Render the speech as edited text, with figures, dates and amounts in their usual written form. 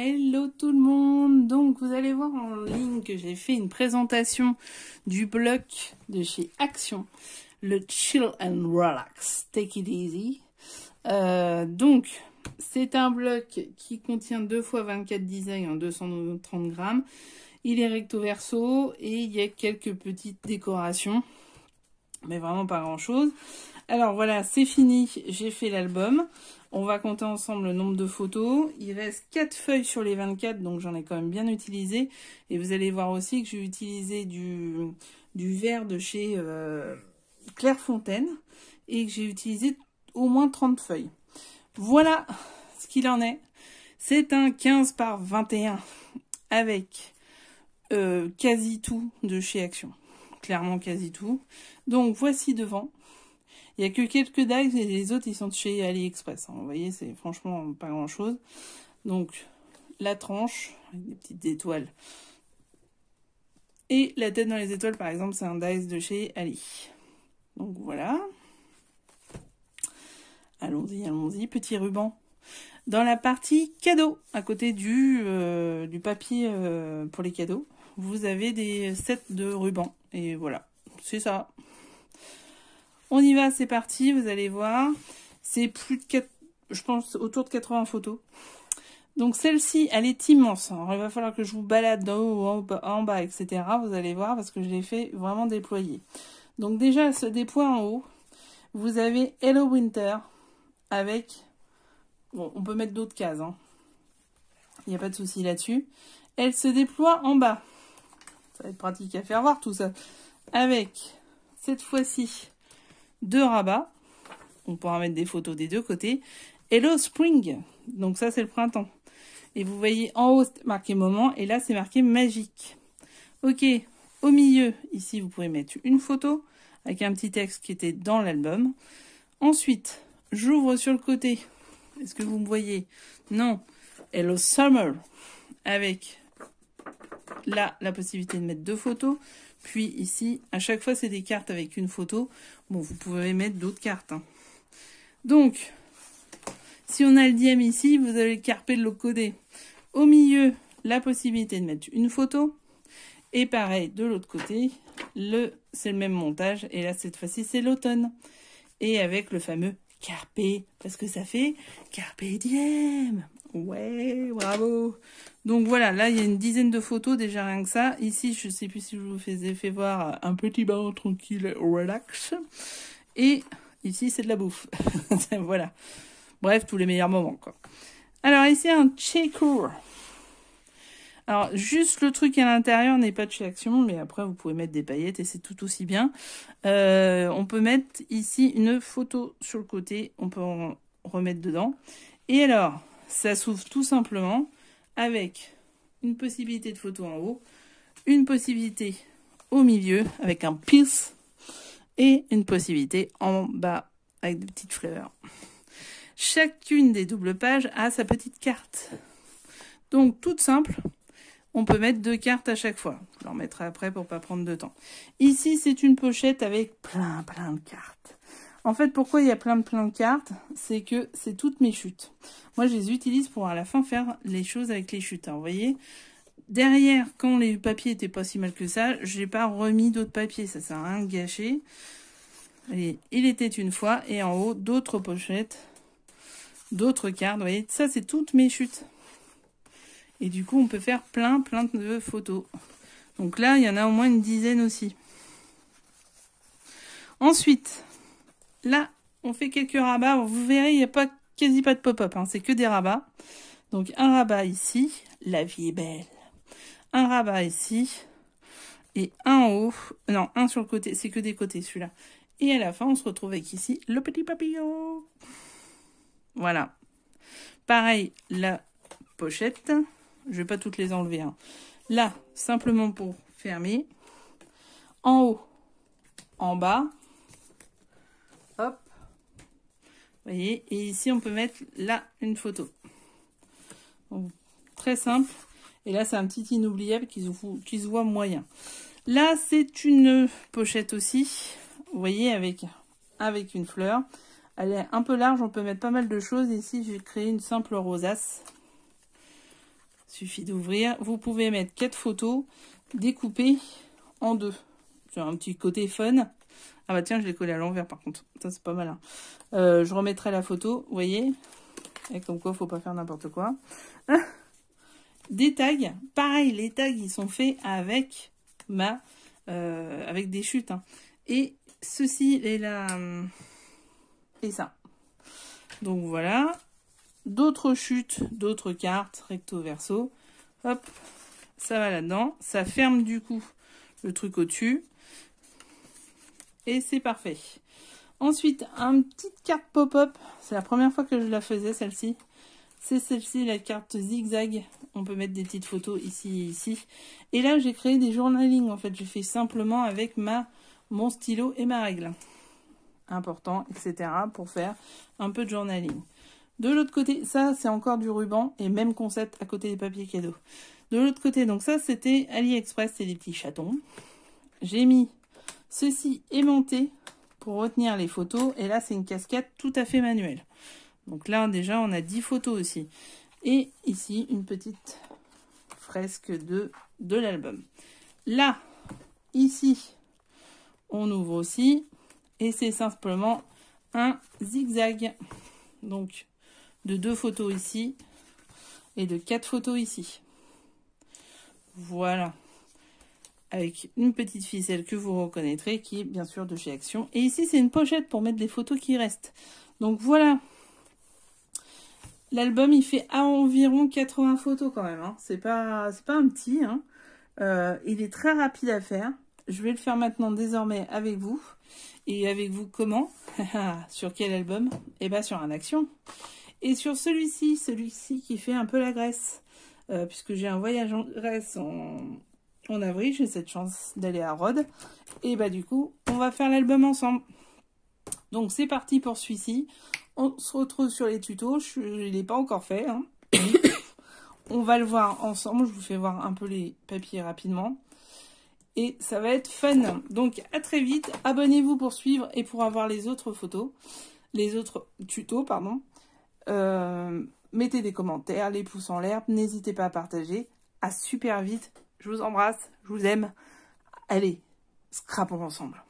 Hello tout le monde. Donc vous allez voir en ligne que j'ai fait une présentation du bloc de chez Action, le Chill and Relax, Take It Easy. Donc c'est un bloc qui contient 2 x 24 designs en 230 grammes. Il est recto verso et il y a quelques petites décorations, mais vraiment pas grand chose. Alors voilà, c'est fini, j'ai fait l'album. On va compter ensemble le nombre de photos. Il reste 4 feuilles sur les 24, donc j'en ai quand même bien utilisé. Et vous allez voir aussi que j'ai utilisé du verre de chez Clairefontaine et que j'ai utilisé au moins 30 feuilles. Voilà ce qu'il en est. C'est un 15 par 21 avec quasi tout de chez Action. Clairement quasi tout. Donc voici devant. Il n'y a que quelques dies et les autres ils sont de chez AliExpress. Vous voyez, c'est franchement pas grand chose. Donc la tranche avec des petites étoiles. Et la tête dans les étoiles par exemple c'est un dies de chez Ali. Donc voilà. Allons-y, allons-y. Petit ruban. Dans la partie cadeau, à côté du papier pour les cadeaux, vous avez des sets de rubans. Et voilà, c'est ça. On y va, c'est parti, vous allez voir. C'est plus de 4, je pense, autour de 80 photos. Donc celle-ci, elle est immense. Alors, il va falloir que je vous balade d'en haut, en bas, etc. Vous allez voir, parce que je l'ai fait vraiment déployer. Donc déjà, elle se déploie en haut. Vous avez Hello Winter avec... Bon, on peut mettre d'autres cases. Il n'y a pas de souci là-dessus. Elle se déploie en bas. Ça va être pratique à faire voir tout ça. Avec, cette fois-ci... 2 rabats, on pourra mettre des photos des deux côtés. Hello Spring, donc ça c'est le printemps. Et vous voyez en haut c'est marqué moment et là c'est marqué magique. Ok, au milieu, ici vous pouvez mettre une photo avec un petit texte qui était dans l'album. Ensuite, j'ouvre sur le côté. Est-ce que vous me voyez? Non. Hello Summer, avec là la possibilité de mettre 2 photos. Puis ici, à chaque fois, c'est des cartes avec une photo. Bon, vous pouvez mettre d'autres cartes. Donc, si on a le dième ici, vous avez le carpé de l'autre côté. Au milieu, la possibilité de mettre une photo. Et pareil, de l'autre côté, c'est le même montage. Et là, cette fois-ci, c'est l'automne. Et avec le fameux carpé, parce que ça fait carpe diem. Ouais, bravo. Donc voilà, là il y a une dizaine de photos déjà rien que ça. Ici, je sais plus si je vous ai fait voir un petit bain tranquille, relax. Et ici c'est de la bouffe. Voilà. Bref, tous les meilleurs moments quoi. Alors ici un checker. Alors juste le truc à l'intérieur n'est pas de chez Action, mais après vous pouvez mettre des paillettes et c'est tout aussi bien. On peut mettre ici une photo sur le côté, on peut en remettre dedans. Et alors, ça s'ouvre tout simplement avec une possibilité de photo en haut, une possibilité au milieu avec un piece et une possibilité en bas avec des petites fleurs. Chacune des doubles pages a sa petite carte. Donc, toute simple, on peut mettre 2 cartes à chaque fois. Je leur mettrai après pour pas prendre de temps. Ici, c'est une pochette avec plein de cartes. En fait, pourquoi il y a plein de cartes? C'est que c'est toutes mes chutes. Moi, je les utilise pour à la fin faire les choses avec les chutes. Alors, vous voyez, derrière, quand les papiers étaient pas si mal que ça, j'ai pas remis d'autres papiers. Ça sert à rien de gâcher. Voyez, il était une fois. Et en haut, d'autres pochettes, d'autres cartes. Vous voyez, ça, c'est toutes mes chutes. Et du coup, on peut faire plein de photos. Donc là, il y en a au moins une dizaine aussi. Ensuite... Là, on fait quelques rabats. Vous verrez, il n'y a quasi pas de pop-up. C'est que des rabats. Donc, un rabat ici. La vie est belle. Un rabat ici. Et un en haut. Non, un sur le côté. C'est que des côtés, celui-là. Et à la fin, on se retrouve avec ici le petit papillon. Voilà. Pareil, la pochette. Je vais pas toutes les enlever. Là, simplement pour fermer. En haut. En bas. Hop, vous voyez, et ici on peut mettre là une photo. Donc, très simple. Et là c'est un petit inoubliable qui se voit moyen. Là c'est une pochette aussi, vous voyez, avec une fleur. Elle est un peu large, on peut mettre pas mal de choses. Ici j'ai créé une simple rosace. Suffit d'ouvrir. Vous pouvez mettre 4 photos découpées en 2. Sur un petit côté fun. Ah bah tiens, je l'ai collé à l'envers par contre. Ça, c'est pas malin. Je remettrai la photo, vous voyez. Et comme quoi, faut pas faire n'importe quoi. Des tags. Pareil, les tags, ils sont faits avec avec des chutes. Hein. Et ceci est là. Et ça. Donc voilà. D'autres chutes, d'autres cartes, recto verso. Hop, ça va là-dedans. Ça ferme du coup le truc au-dessus. Et c'est parfait. Ensuite, une petite carte pop-up. C'est la première fois que je la faisais, celle-ci. C'est celle-ci, la carte zigzag. On peut mettre des petites photos ici et ici. Et là, j'ai créé des journaling. En fait, j'ai fait simplement avec mon stylo et ma règle. Important, etc. pour faire un peu de journaling. De l'autre côté, ça c'est encore du ruban et même concept à côté des papiers cadeaux. De l'autre côté, donc ça c'était AliExpress, c'est des petits chatons. J'ai mis ceci aimanté pour retenir les photos et là c'est une casquette tout à fait manuelle. Donc là déjà on a 10 photos aussi. Et ici une petite fresque de l'album. Là, ici, on ouvre aussi et c'est simplement un zigzag. Donc de 2 photos ici et de 4 photos ici. Voilà. Avec une petite ficelle que vous reconnaîtrez qui est bien sûr de chez Action. Et ici c'est une pochette pour mettre les photos qui restent. Donc voilà. L'album il fait à environ 80 photos quand même. Hein. C'est pas un petit. Hein. Il est très rapide à faire. Je vais le faire maintenant désormais avec vous. Et avec vous comment? Sur quel album? Eh bien sur un Action. Et sur celui-ci qui fait un peu la Grèce, puisque j'ai un voyage en Grèce en avril, j'ai cette chance d'aller à Rhodes, et bah du coup, on va faire l'album ensemble. Donc c'est parti pour celui-ci, on se retrouve sur les tutos, je ne l'ai pas encore fait, hein. On va le voir ensemble, je vous fais voir un peu les papiers rapidement, et ça va être fun. Donc à très vite, abonnez-vous pour suivre et pour avoir les autres photos, les autres tutos, pardon. Mettez des commentaires, les pouces en l'air, n'hésitez pas à partager. À super vite, je vous embrasse, je vous aime. Allez, scrapons ensemble.